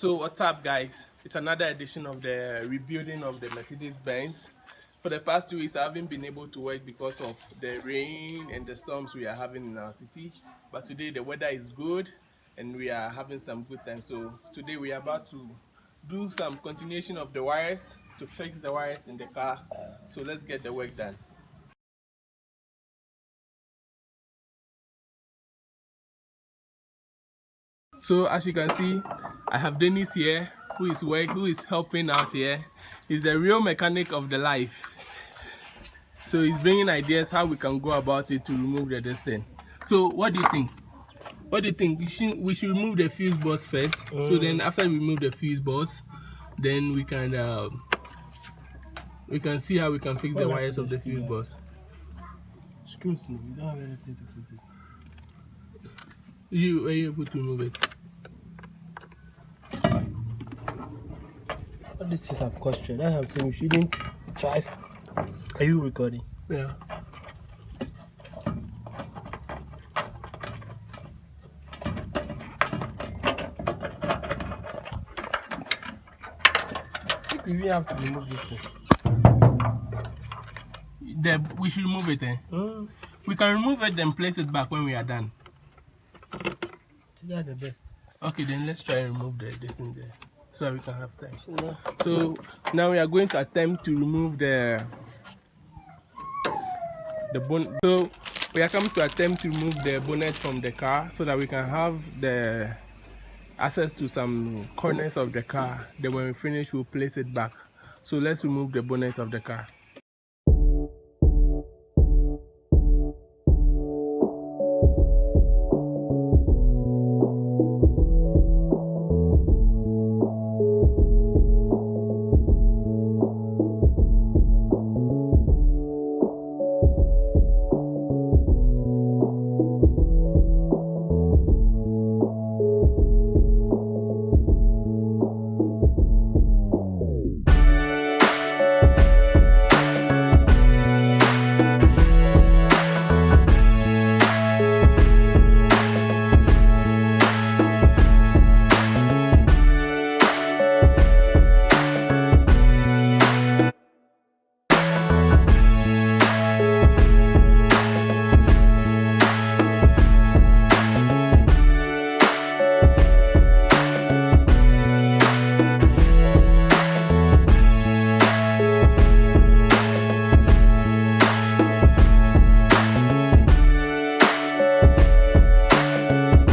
So what's up, guys? It's another edition of the rebuilding of the Mercedes Benz. For the past 2 weeks I haven't been able to work because of the rain and the storms we are having in our city, but today the weather is good and we are having some good time. So today we are about to do some continuation of the wires, to fix the wires in the car. So let's get the work done. So as you can see, I have Dennis here who is helping out here. He's the real mechanic of the life. So he's bringing ideas how we can go about it to remove the distance. So what do you think? What do you think? We should remove the fuse box first. So then after we remove the fuse box, then we can see how we can fix the wires of the fuse box. Screws, you don't have anything to put it. Are you able to remove it? All these things have question. I have said you shouldn't drive. Are you recording? Yeah. I think we really have to remove this thing. We should remove it, eh? We can remove it and place it back when we are done. That's the best. Okay, then let's try and remove this in there so we can have time. So now we are going to attempt to remove the bonnet. So we are coming to attempt to remove the bonnet from the car so that we can have the access to some corners of the car. Then when we finish, we'll place it back. So let's remove the bonnet of the car.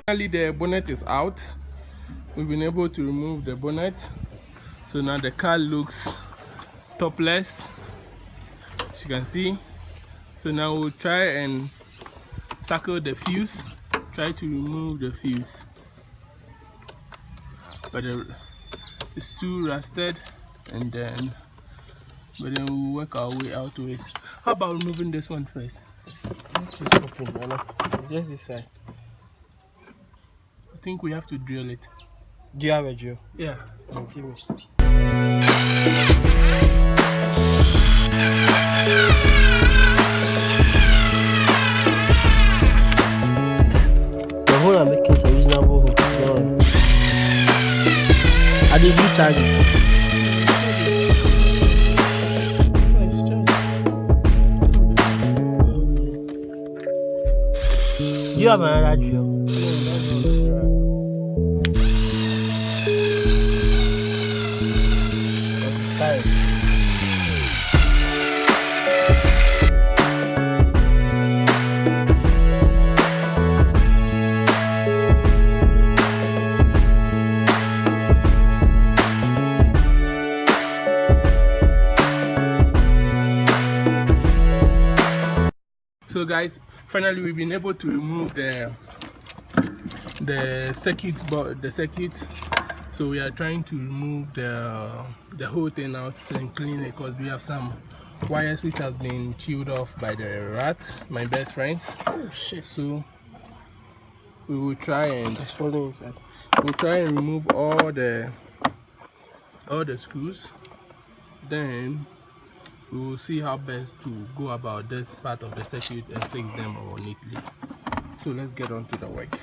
Finally, the bonnet is out. We've been able to remove the bonnet, so now the car looks topless, as you can see. So now we'll try and tackle the fuse, try to remove the fuse, but it's too rusted, and then we'll work our way out to it. How about removing this one first? This is open, it's just this side. I think we have to drill it. Do you have a drill? Yeah. Give me. The hole I'm making is a reasonable hole. I did recharge it. Do you have another drill? So guys, finally we've been able to remove the circuit board, the circuit. So we are trying to remove the whole thing out and clean it, because we have some wires which have been chewed off by the rats, my best friends. Oh shit. So we will try and it's falling inside. We'll try and remove all the screws. Then we will see how best to go about this part of the circuit and fix them all neatly. So let's get on to the work.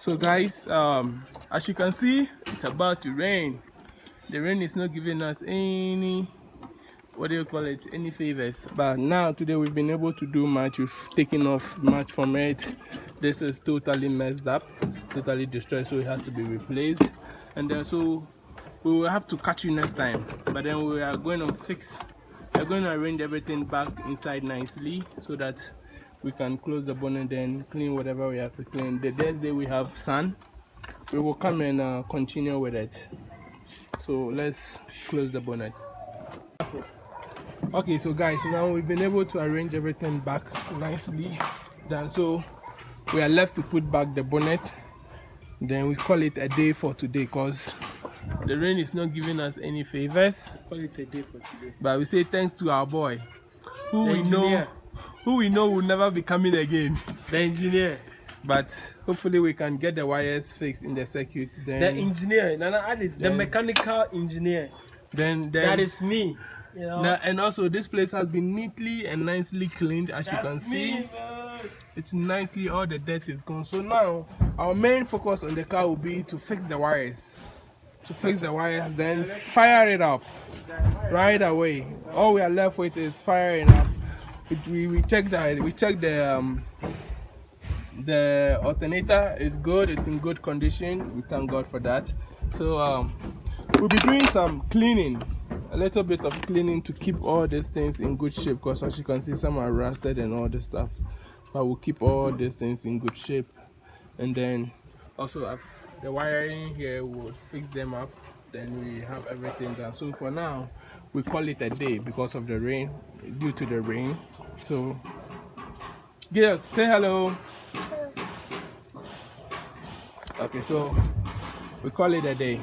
So guys, as you can see, it's about to rain. The rain is not giving us any, what do you call it, any favors. But now today we've been able to do much. We've taken off much from it. This is totally messed up, it's totally destroyed, so it has to be replaced. And then so we will have to catch you next time. But then we are going to we're going to arrange everything back inside nicely so that we can close the bonnet and clean whatever we have to clean. The next day we have sun, we will come and continue with it. So let's close the bonnet. Okay, so guys, now we've been able to arrange everything back nicely done. So we are left to put back the bonnet. Then we call it a day for today because the rain is not giving us any favors. Call it a day for today. But we say thanks to our boy, who The engineer. we know will never be coming again. The engineer. But hopefully we can get the wires fixed in the circuit. Then The engineer. Nana add it. The mechanical engineer. then That is me. You know? now, and also this place has been neatly and nicely cleaned, as you can see. Me, man. It's nicely, all the dirt is gone. So now our main focus on the car will be to fix the wires. Then fire it up right away. All we are left with is firing up. We check that. We check the alternator is good. It's in good condition. We thank God for that. So we'll be doing some cleaning, a little bit of cleaning to keep all these things in good shape. Because as you can see, some are rusted and all this stuff. But we'll keep all these things in good shape. And then also the wiring here, we'll fix them up. Then we have everything done. So for now, we call it a day because of the rain, due to the rain. So girls, say hello. Okay, so we call it a day.